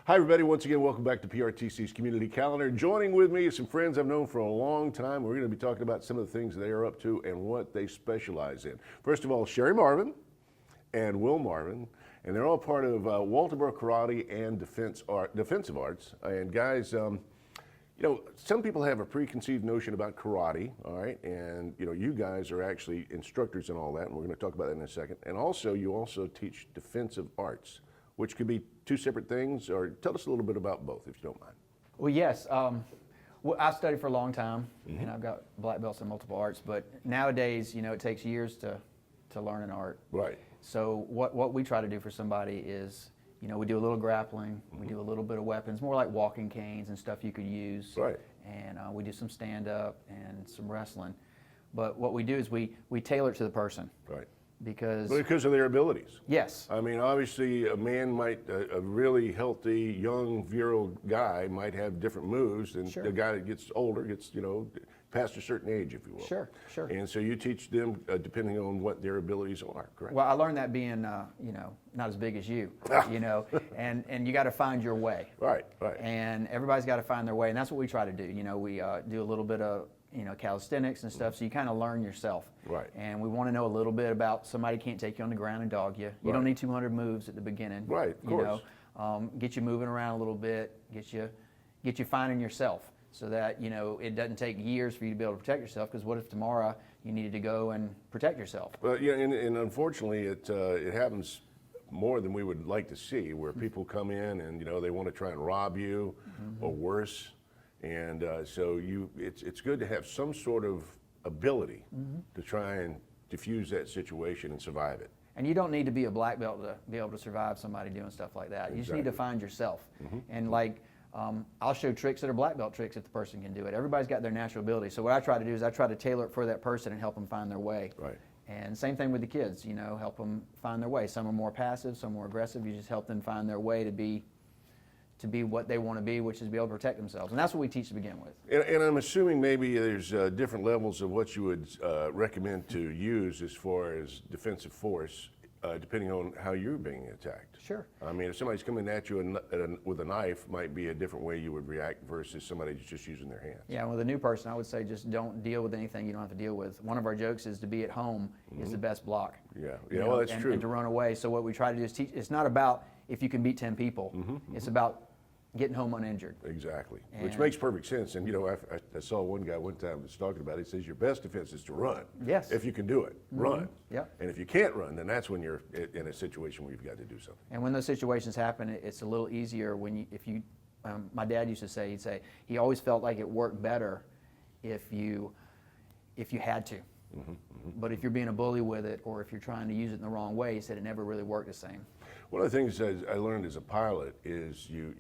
Hi, everybody. Once again, welcome back to PRTC's Community Calendar. Joining with me is some friends I've known for a long time. We're going to be talking about some of the things they are up to and what they specialize in. First of all, Sherry Marvin and Will Marvin, and they're all part of Walterboro Karate and Defensive Arts. And guys, you know, some people have a preconceived notion about karate, all right? And, you know, you guys are actually instructors in all that, and we're going to talk about that in a second. And also, you also teach defensive arts, which could be two separate things, or tell us a little bit about both, if you don't mind. Well, yes. Well, I've studied for a long time, and I've got black belts in multiple arts, but nowadays, you know, it takes years to learn an art. Right. So what we try to do for somebody is, you know, we do a little grappling, we do a little bit of weapons, more like walking canes and stuff you could use. Right. And we do some stand-up and some wrestling. But what we do is we tailor it to the person. Right. Because of their abilities. Yes. I mean, obviously, a man might, a really healthy, young, virile guy might have different moves than Sure. the guy that gets older, gets, you know, past a certain age, if you will. Sure, sure. And so you teach them depending on what their abilities are, correct? Well, I learned that being, you know, not as big as you, you know, and you got to find your way. Right, right. And everybody's got to find their way, and that's what we try to do. You know, we do a little bit of, you know, calisthenics and stuff, so you kind of learn yourself. Right. And we want to know a little bit about somebody can't take you on the ground and dog you. You don't need 200 moves at the beginning. Right, of course. You know, get you moving around a little bit, get you finding yourself, so that, you know, it doesn't take years for you to be able to protect yourself, because what if tomorrow you needed to go and protect yourself? Well, yeah, and unfortunately, it happens more than we would like to see, where people come in and, you know, they want to try and rob you or worse. And so it's good to have some sort of ability to try and diffuse that situation and survive it. And you don't need to be a black belt to be able to survive somebody doing stuff like that. You just need to find yourself. And like, I'll show tricks that are black belt tricks if the person can do it. Everybody's got their natural ability. So what I try to do is I try to tailor it for that person and help them find their way. Right. And same thing with the kids, you know, help them find their way. Some are more passive, some more aggressive. You just help them find their way to be what they want to be, which is be able to protect themselves. And that's what we teach to begin with. And I'm assuming maybe there's different levels of what you would recommend to use as far as defensive force, depending on how you're being attacked. Sure. I mean, if somebody's coming at you with a knife, might be a different way you would react versus somebody who's just using their hands. Yeah, with a new person, I would say just don't deal with anything you don't have to deal with. One of our jokes is to be at home is the best block. Yeah, You yeah, know, well, that's and, true. And to run away. So what we try to do is teach, it's not about if you can beat 10 people. It's about getting home uninjured. Exactly, And which makes perfect sense. And, you know, I saw one guy one time was talking about it. He says your best defense is to run. Yes. If you can do it, run. Yep. And if you can't run, then that's when you're in a situation where you've got to do something. And when those situations happen, it's a little easier when my dad used to say, he'd say, he always felt like it worked better if you had to. But if you're being a bully with it, or if you're trying to use it in the wrong way, he said it never really worked the same. One of the things I learned as a pilot is you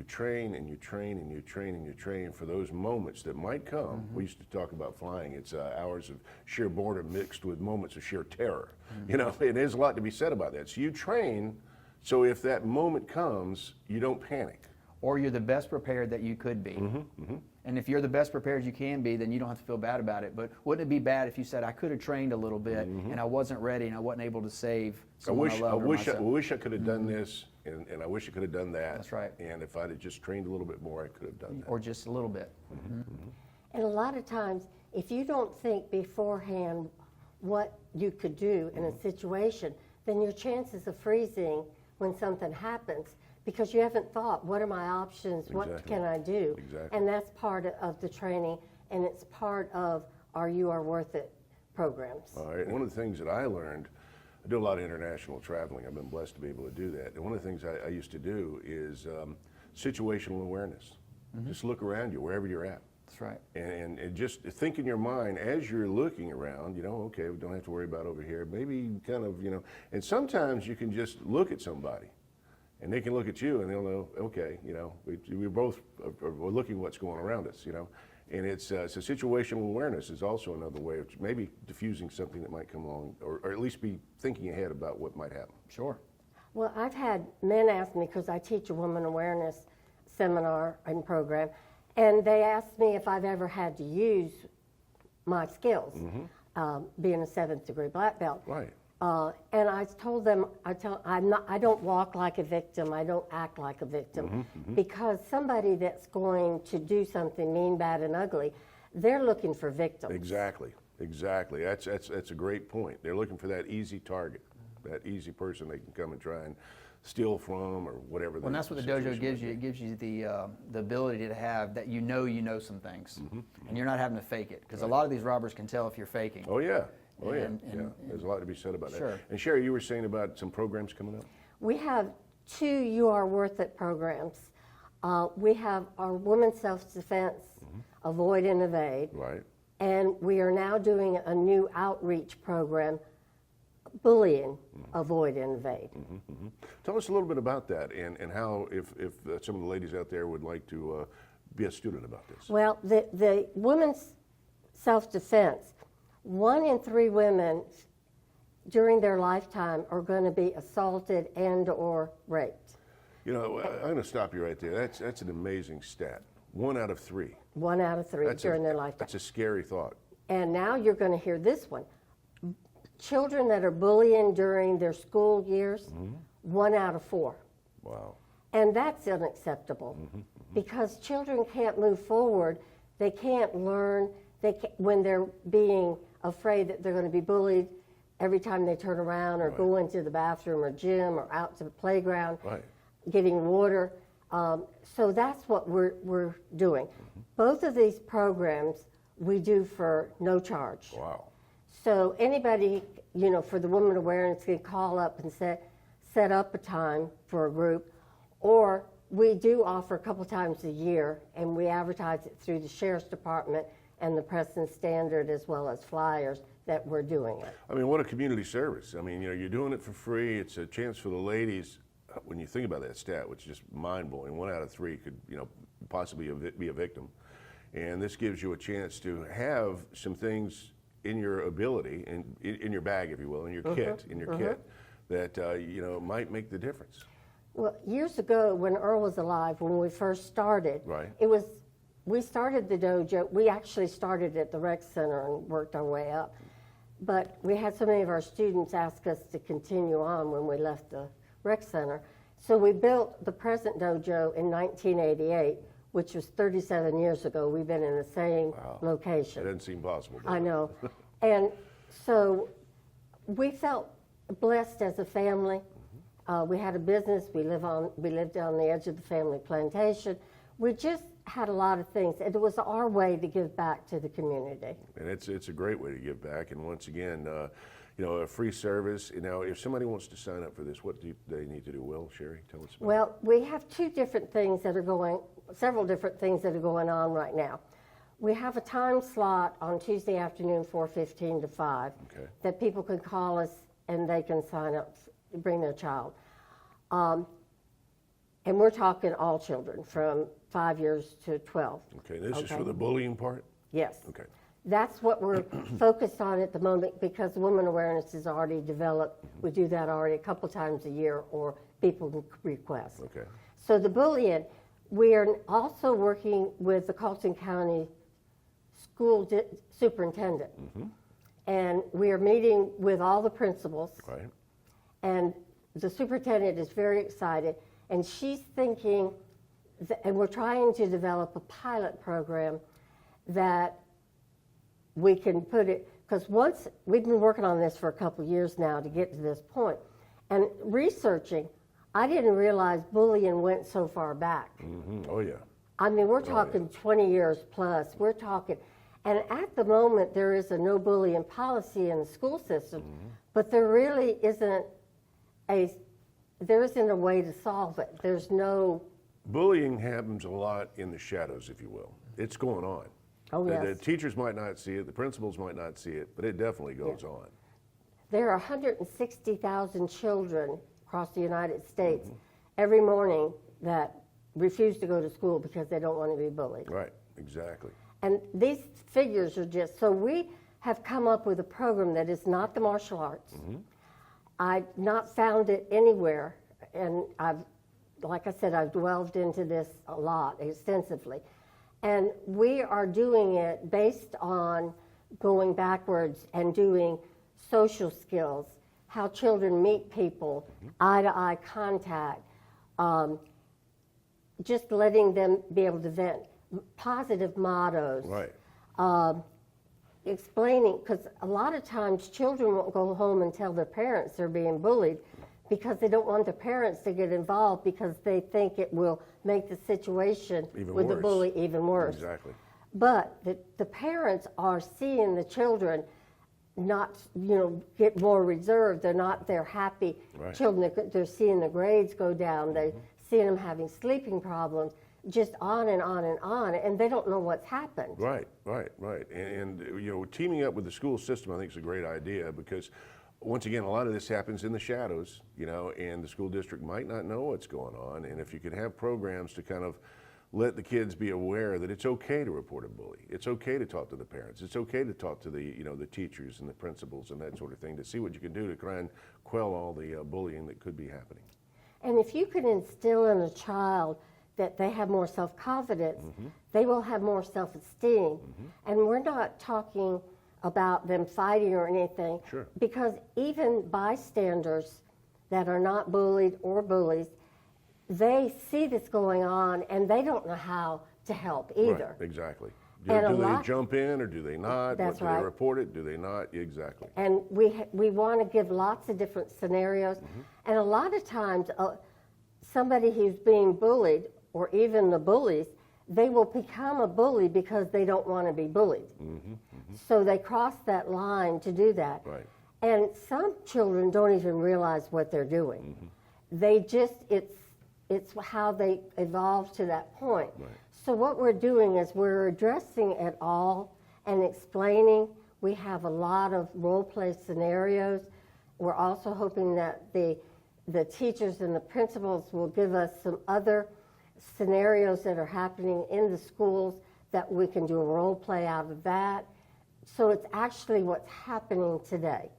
train and you train and you train and you train for those moments that might come. We used to talk about flying. It's hours of sheer boredom mixed with moments of sheer terror. You know, and there's a lot to be said about that. So you train, so if that moment comes, you don't panic. Or you're the best prepared that you could be. And if you're the best prepared you can be, then you don't have to feel bad about it. But wouldn't it be bad if you said, I could have trained a little bit and I wasn't ready and I wasn't able to save someone I loved or myself? I wish I could have done this, and I wish I could have done that. That's right. And if I'd have just trained a little bit more, I could have done that. Or just a little bit. And a lot of times, if you don't think beforehand what you could do in a situation, then your chances of freezing when something happens, because you haven't thought, what are my options, what can I do? Exactly. And that's part of the training, and it's part of our You Are Worth It programs. All right. And one of the things that I learned, I do a lot of international traveling. I've been blessed to be able to do that. And one of the things I used to do is situational awareness. Just look around you, wherever you're at. That's right. And just think in your mind as you're looking around, you know, okay, we don't have to worry about over here. Maybe kind of, you know, and sometimes you can just look at somebody and they can look at you and they'll know, okay, you know, we both are looking at what's going around us, you know. And it's so situational awareness is also another way of maybe diffusing something that might come along, or at least be thinking ahead about what might happen. Sure. Well, I've had men ask me, because I teach a woman awareness seminar and program, and they asked me if I've ever had to use my skills, being a 7th degree black belt. Right. And I told them, I don't walk like a victim, I don't act like a victim, because somebody that's going to do something mean, bad, and ugly, they're looking for victims. Exactly. That's a great point. They're looking for that easy target, that easy person they can come and try and steal from or whatever. Well, and that's what the dojo gives you. It gives you the ability to have that you know some things, and you're not having to fake it, because a lot of these robbers can tell if you're faking. Oh yeah. And There's a lot to be said about Sure. that. And Sherry, you were saying about some programs coming up? We have 2 You Are Worth It programs. We have our Women's Self-Defense, Avoid and Evade. Right. And we are now doing a new outreach program, Bullying, Avoid and Evade. Tell us a little bit about that and how, if some of the ladies out there would like to be a student about this. Well, the Women's Self-Defense, 1 in 3 women during their lifetime are going to be assaulted and or raped. You know, I'm going to stop you right there. That's an amazing stat. 1 out of 3. 1 out of 3 during their lifetime. That's a scary thought. And now you're going to hear this one. Children that are bullying during their school years, 1 out of 4. Wow. And that's unacceptable because children can't move forward. They can't learn. When they're being afraid that they're going to be bullied every time they turn around or go into the bathroom or gym or out to the playground, getting water. So that's what we're doing. Both of these programs we do for no charge. Wow. So anybody, for the Women Awareness can call up and set up a time for a group, or we do offer a couple times a year, and we advertise it through the Sheriff's Department and the Press and Standard, as well as flyers, that we're doing it. I mean, what a community service. I mean, you're doing it for free. It's a chance for the ladies. When you think about that stat, which is just mind-blowing, 1 out of 3 could, possibly be a victim. And this gives you a chance to have some things in your ability, in your bag, if you will, in your kit, that, might make the difference. Well, years ago, when Earl was alive, when we first started, we started the dojo. We actually started at the rec center and worked our way up. But we had so many of our students ask us to continue on when we left the rec center. So we built the present dojo in 1988, which was 37 years ago. We've been in the same location. That doesn't seem possible. I know. And so we felt blessed as a family. We had a business. We lived on the edge of the family plantation. We just had a lot of things. It was our way to give back to the community. And it's a great way to give back. And once again, a free service. Now, if somebody wants to sign up for this, what do they need to do? Well, Sherry, tell us about it. Well, we have several different things that are going on right now. We have a time slot on Tuesday afternoon, 4:15 to 5, that people can call us and they can sign up, bring their child. And we're talking all children from 5 years to 12. Okay, this is for the bullying part? Yes. Okay. That's what we're focused on at the moment because Women Awareness is already developed. We do that already a couple times a year, or people can request. Okay. So the bullying, we are also working with the Colton County School Superintendent. And we are meeting with all the principals. Right. And the superintendent is very excited. And she's thinking, and we're trying to develop a pilot program that we can put it, because once we've been working on this for a couple of years now to get to this point, and researching, I didn't realize bullying went so far back. Oh yeah. I mean, we're talking 20 years plus. We're talking, and at the moment there is a no bullying policy in the school system, but there really isn't a way to solve it. There's no. Bullying happens a lot in the shadows, if you will. It's going on. Oh, yes. The teachers might not see it, the principals might not see it, but it definitely goes on. There are 160,000 children across the United States every morning that refuse to go to school because they don't want to be bullied. Right, exactly. And these figures are just, so we have come up with a program that is not the martial arts. I've not found it anywhere, and like I said, I've delved into this a lot, extensively. And we are doing it based on going backwards and doing social skills, how children meet people, eye-to-eye contact, just letting them be able to vent, positive mottos. Right. Explaining, because a lot of times children won't go home and tell their parents they're being bullied because they don't want their parents to get involved because they think it will make the situation Even with the worse. bully even worse. Exactly. But the parents are seeing the children not, get more reserved. They're happy Right. children. They're seeing the grades go down. They're seeing them having sleeping problems, just on and on and on, and they don't know what's happened. Right. And teaming up with the school system, I think, is a great idea because, once again, a lot of this happens in the shadows, and the school district might not know what's going on. And if you can have programs to kind of let the kids be aware that it's okay to report a bully, it's okay to talk to the parents, it's okay to talk to the the teachers and the principals and that sort of thing, to see what you can do to try and quell all the bullying that could be happening. And if you can instill in a child that they have more self-confidence, they will have more self-esteem. And we're not talking about them fighting or anything, Sure. because even bystanders that are not bullied or bullies, they see this going on and they don't know how to help either. Right, exactly. And a Do they lot- jump in or do they not? That's Do right. they report it? Do they not? Exactly. And we want to give lots of different scenarios. And a lot of times, somebody who's being bullied, or even the bullies, they will become a bully because they don't want to be bullied. So they cross that line to do that. Right. And some children don't even realize what they're doing. They just, it's how they evolve to that point. Right. So what we're doing is we're addressing it all and explaining. We have a lot of role play scenarios. We're also hoping that the teachers and the principals will give us some other scenarios that are happening in the schools that we can do a role play out of that. So it's actually what's happening today.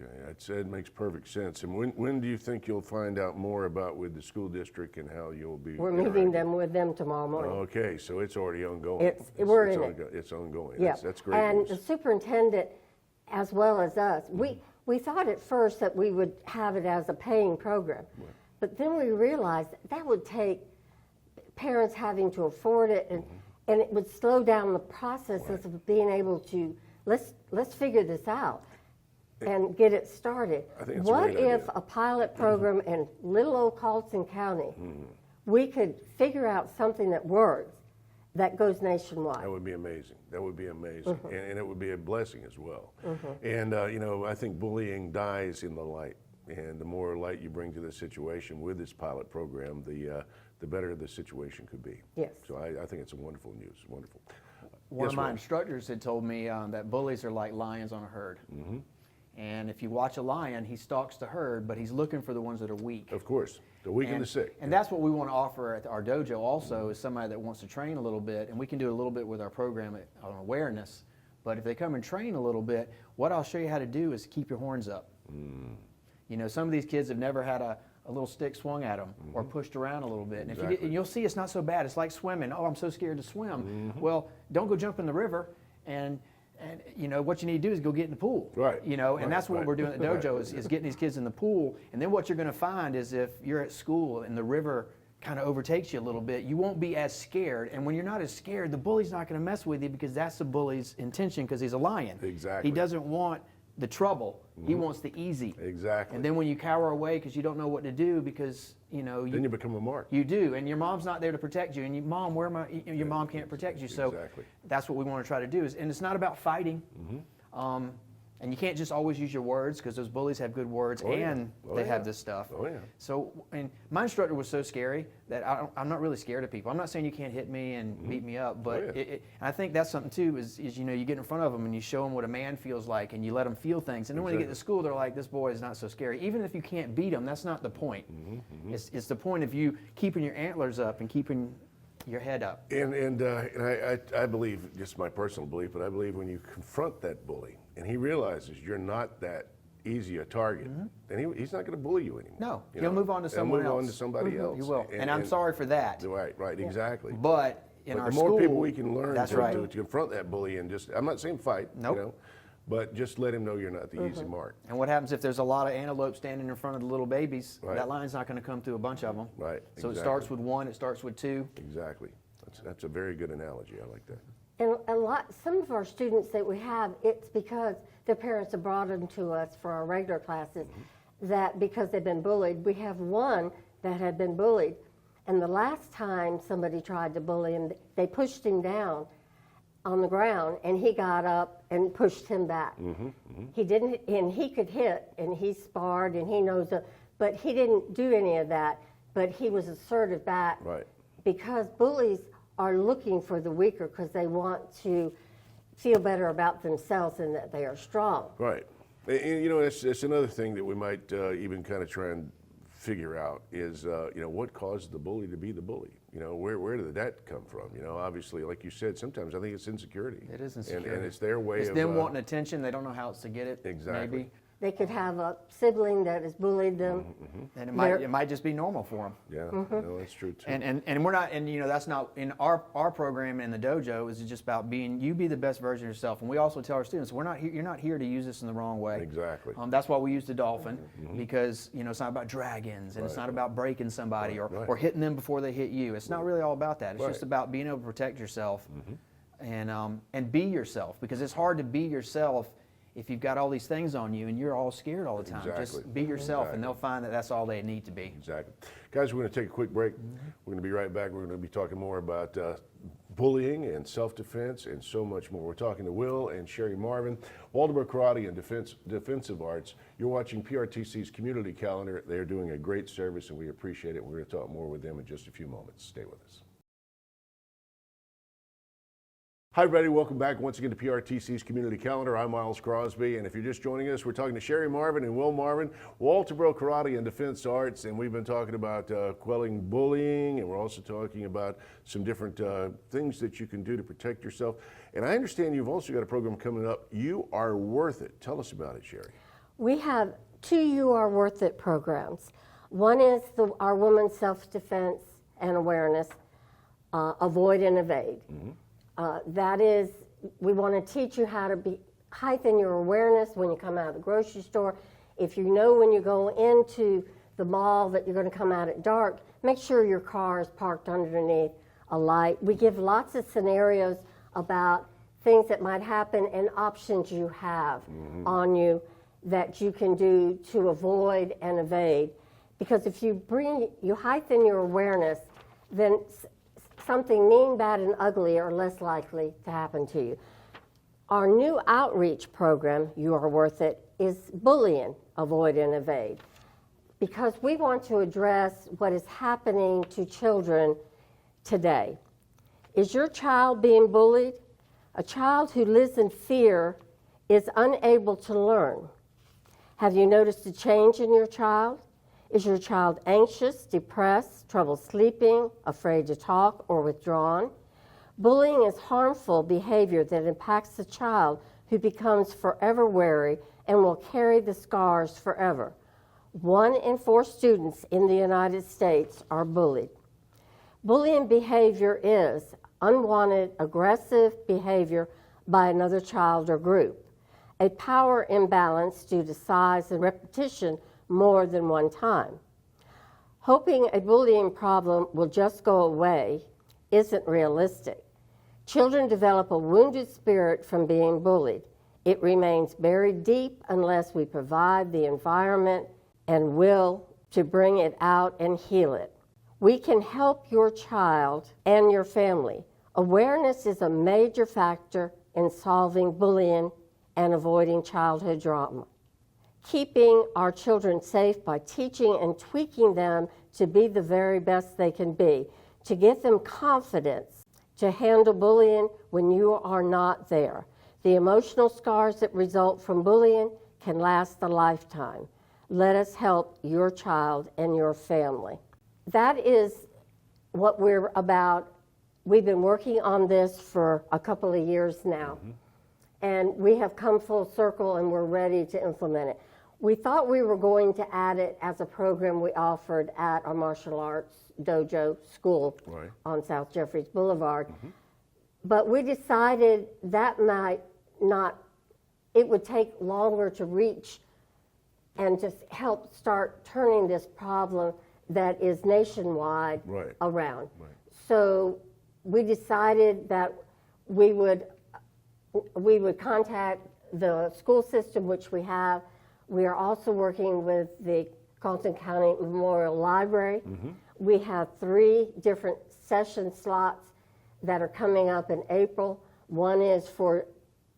Okay, that said, makes perfect sense. And when do you think you'll find out more about with the school district and how you'll be? We're meeting them with them tomorrow morning. Okay, so it's already ongoing. We're in it. It's ongoing. Yeah. That's great And news. the superintendent, as well as us, we thought at first that we would have it as a paying program. But then we realized that would take parents having to afford it, and it would slow down the processes of being able to, let's figure this out and get it started. I think it's a What great if idea. a pilot program in little old Carlson County, we could figure out something that works, that goes nationwide? That would be amazing. That would be amazing. And it would be a blessing as well. And, I think bullying dies in the light. And the more light you bring to the situation with this pilot program, the better the situation could be. Yes. So I think it's a wonderful news. Wonderful. One Yes, of my Ron. instructors had told me that bullies are like lions on a herd. And if you watch a lion, he stalks the herd, but he's looking for the ones that are weak. Of course. The weak and the sick. And that's what we want to offer at our dojo also, is somebody that wants to train a little bit, and we can do a little bit with our program on awareness. But if they come and train a little bit, what I'll show you how to do is keep your horns up. Some of these kids have never had a little stick swung at them or pushed around a little bit. And, Exactly. and you'll see it's not so bad. It's like swimming. Oh, I'm so scared to swim. Well, don't go jump in the river, and what you need to do is go get in the pool. Right. And that's what we're doing at the dojo is getting these kids in the pool. And then what you're going to find is if you're at school and the river kind of overtakes you a little bit, you won't be as scared. And when you're not as scared, the bully's not going to mess with you because that's the bully's intention, because he's a lion. Exactly. He doesn't want the trouble. He wants the easy. Exactly. And then when you cower away because you don't know what to do because, then you become a mark. you do, and your mom's not there to protect you, and Mom, where am I? Your mom can't protect you. So Exactly. that's what we want to try to do. And it's not about fighting. And you can't just always use your words, because those bullies have good words, Oh, yeah. and Oh, they yeah. have this stuff. Oh, yeah. So, and my instructor was so scary that I'm not really scared of people. I'm not saying you can't hit me and beat me up, but Oh, yeah. and I think that's something too, is you get in front of them and you show them what a man feels like, and you let them feel things. And then when they get to school, they're like, this boy is not so scary. Even if you can't beat them, that's not the point. It's the point of you keeping your antlers up and keeping your head up. And I believe, just my personal belief, but I believe when you confront that bully and he realizes you're not that easy a target, then he's not going to bully you anymore. No, You he'll know? move on to He'll someone move else. on to somebody else. You will. And I'm sorry for that. Right, exactly. But in But our the more school, people we can learn that's to right. confront that bully and just, I'm not saying fight, Nope. but just let him know you're not the Mm-hmm. easy mark. And what happens if there's a lot of antelope standing in front of the little babies? Right. That line's not going to come through a bunch of them. Right, So it exactly. starts with one, it starts with two. Exactly. That's a very good analogy. I like that. And some of our students that we have, it's because their parents have brought them to us for our regular classes, that because they've been bullied. We have one that had been bullied, and the last time somebody tried to bully him, they pushed him down on the ground, and he got up and pushed him back. He didn't, and he could hit, and he sparred, and he knows, but he didn't do any of that. But he was assertive back, Right. because bullies are looking for the weaker because they want to feel better about themselves and that they are strong. Right. And, you know, it's another thing that we might even kind of try and figure out is, you know, what caused the bully to be the bully? You know, where did that come from? You know, obviously, like you said, sometimes I think it's insecurity. It is insecurity. And it's their way It's of... them wanting attention. They don't know how else to get it. Exactly. Maybe. They could have a sibling that has bullied them. And They're- it might just be normal for them. Yeah, no, that's true too. And we're not, and you know, that's not in our program in the dojo. Is just about you be the best version of yourself. And we also tell our students, we're not here, you're not here to use this in the wrong way. Exactly. That's why we use the dolphin, because you know it's not about dragons, and it's not about breaking somebody or hitting them before they hit you. It's not really all about that. It's just about being able to protect yourself and be yourself, because it's hard to be yourself if you've got all these things on you and you're all scared all the time. Exactly. Just be yourself, and they'll find that that's all they need to be. Exactly. Guys, we're going to take a quick break. We're going to be right back. We're going to be talking more about bullying and self-defense and so much more. We're talking to Will and Sherry Marvin, Walterboro Karate and Defensive Arts. You're watching PRTC's Community Calendar. They're doing a great service, and we appreciate it. We're going to talk more with them in just a few moments. Stay with us. Hi, everybody. Welcome back once again to PRTC's Community Calendar. I'm Miles Crosby, and if you're just joining us, we're talking to Sherry Marvin and Will Marvin, Walterboro Karate and Defense Arts, and we've been talking about quelling bullying, and we're also talking about some different things that you can do to protect yourself. And I understand you've also got a program coming up, You Are Worth It. Tell us about it, Sherry. We have 2 You Are Worth It programs. One is our Women's Self-Defense and Awareness, Avoid and Evade. That is, we want to teach you how to heighten your awareness when you come out of the grocery store. If you know when you go into the mall that you're going to come out at dark, make sure your car is parked underneath a light. We give lots of scenarios about things that might happen and options you have on you that you can do to avoid and evade. Because if you heighten your awareness, then something mean, bad, and ugly are less likely to happen to you. Our new outreach program, You Are Worth It, is bullying, avoid, and evade. Because we want to address what is happening to children today. Is your child being bullied? A child who lives in fear is unable to learn. Have you noticed a change in your child? Is your child anxious, depressed, trouble sleeping, afraid to talk, or withdrawn? Bullying is harmful behavior that impacts the child, who becomes forever wary and will carry the scars forever. 1 in 4 students in the United States are bullied. Bullying behavior is unwanted, aggressive behavior by another child or group, a power imbalance due to size and repetition more than one time. Hoping a bullying problem will just go away isn't realistic. Children develop a wounded spirit from being bullied. It remains buried deep unless we provide the environment and will to bring it out and heal it. We can help your child and your family. Awareness is a major factor in solving bullying and avoiding childhood trauma. Keeping our children safe by teaching and tweaking them to be the very best they can be, to give them confidence to handle bullying when you are not there. The emotional scars that result from bullying can last a lifetime. Let us help your child and your family. That is what we're about. We've been working on this for a couple of years now, and we have come full circle and we're ready to implement it. We thought we were going to add it as a program we offered at our martial arts dojo school on South Jeffreys Boulevard. But we decided that might not it would take longer to reach and just help start turning this problem that is nationwide Right. around. Right. So we decided that we would contact the school system, which we have. We are also working with the Carleton County Memorial Library. We have 3 different session slots that are coming up in April. One is for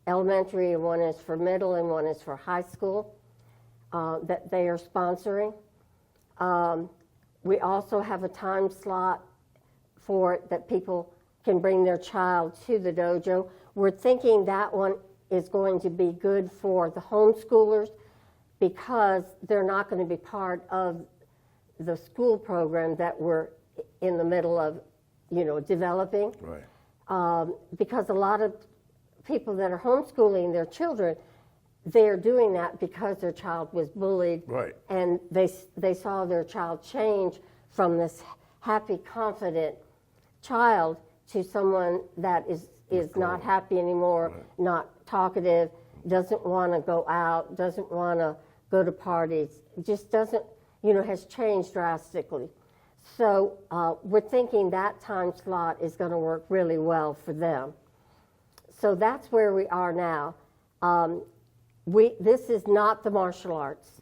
elementary, and one is for middle, and one is for high school that they are sponsoring. We also have a time slot for it that people can bring their child to the dojo. We're thinking that one is going to be good for the homeschoolers because they're not going to be part of the school program that we're in the middle of, developing. Right. Because a lot of people that are homeschooling their children, they're doing that because their child was bullied. Right. And they saw their child change from this happy, confident child to someone that is not happy anymore, Right. not talkative, doesn't want to go out, doesn't want to go to parties, just doesn't, has changed drastically. So we're thinking that time slot is going to work really well for them. So that's where we are now. This is not the martial arts.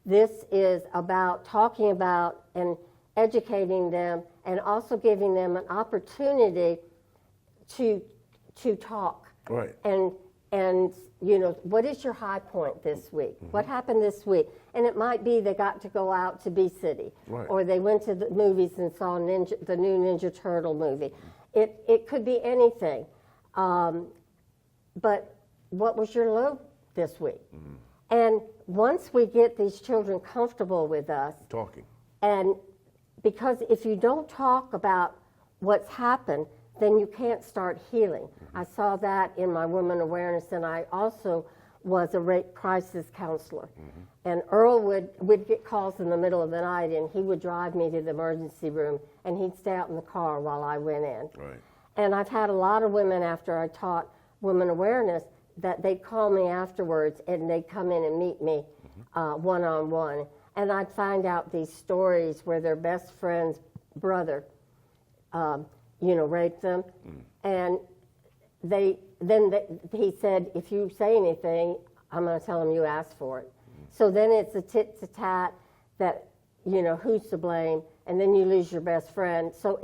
This is about talking about and educating them and also giving them an opportunity to talk. Right. And what is your high point this week? What happened this week? And it might be they got to go out to Bee City, Right. or they went to the movies and saw the new Ninja Turtle movie. It could be anything. But what was your low this week? And once we get these children comfortable with us, Talking. and because if you don't talk about what's happened, then you can't start healing. I saw that in my women awareness, and I also was a rape crisis counselor. And Earl would get calls in the middle of the night, and he would drive me to the emergency room, and he'd stay out in the car while I went in. Right. And I've had a lot of women after I taught women awareness that they'd call me afterwards, and they'd come in and meet me one-on-one. And I'd find out these stories where their best friend's brother raped them. And he said, if you say anything, I'm going to tell him you asked for it. So then it's a tit-to-tat that, who's to blame, and then you lose your best friend. So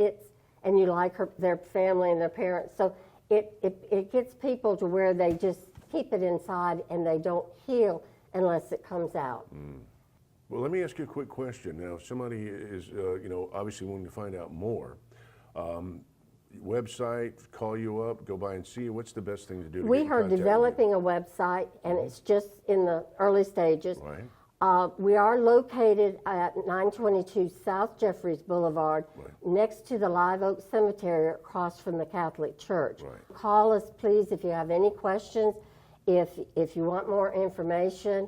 and you like their family and their parents. So it gets people to where they just keep it inside and they don't heal unless it comes out. Well, let me ask you a quick question. Now, if somebody is, obviously wanting to find out more, website, call you up, go by and see you. What's the best thing to do? We are developing a website, and it's just in the early stages. Right. We are located at 922 South Jeffries Boulevard, Right. next to the Live Oak Cemetery, across from the Catholic Church. Right. Call us, please, if you have any questions, if you want more information.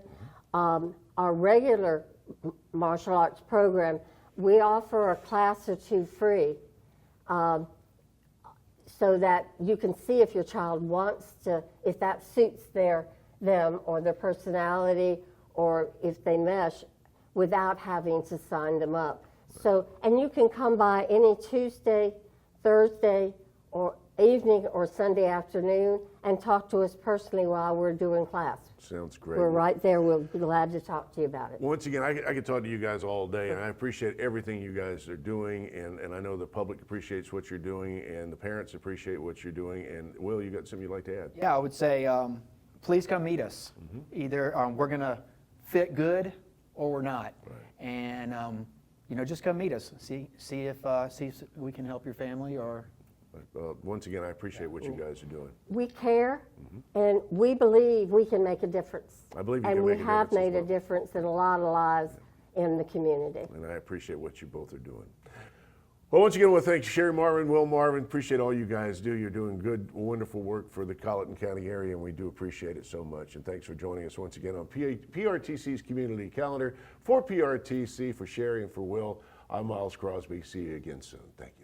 Our regular martial arts program, we offer a class or 2 free, so that you can see if your child wants to, if that suits them or their personality, or if they mesh, without having to sign them up. So, and you can come by any Tuesday, Thursday, or evening, or Sunday afternoon and talk to us personally while we're doing class. Sounds great. We're right there. We'll be glad to talk to you about it. Once again, I could talk to you guys all day, and I appreciate everything you guys are doing, and I know the public appreciates what you're doing, and the parents appreciate what you're doing. And Will, you got something you'd like to add? Yeah, I would say please come meet us. Either we're going to fit good or we're not. Right. And just come meet us. See if we can help your family or. Once again, I appreciate what you guys are doing. We care, and we believe we can make a difference. I believe you and can we make a have difference as made a well. difference in a lot of lives in the community. And I appreciate what you both are doing. Well, once again, I want to thank Sherry Marvin, Will Marvin. Appreciate all you guys do. You're doing good, wonderful work for the Colleton County area, and we do appreciate it so much. And thanks for joining us once again on PRTC's Community Calendar. For PRTC, for Sherry, and for Will, I'm Miles Crosby. See you again soon. Thank you.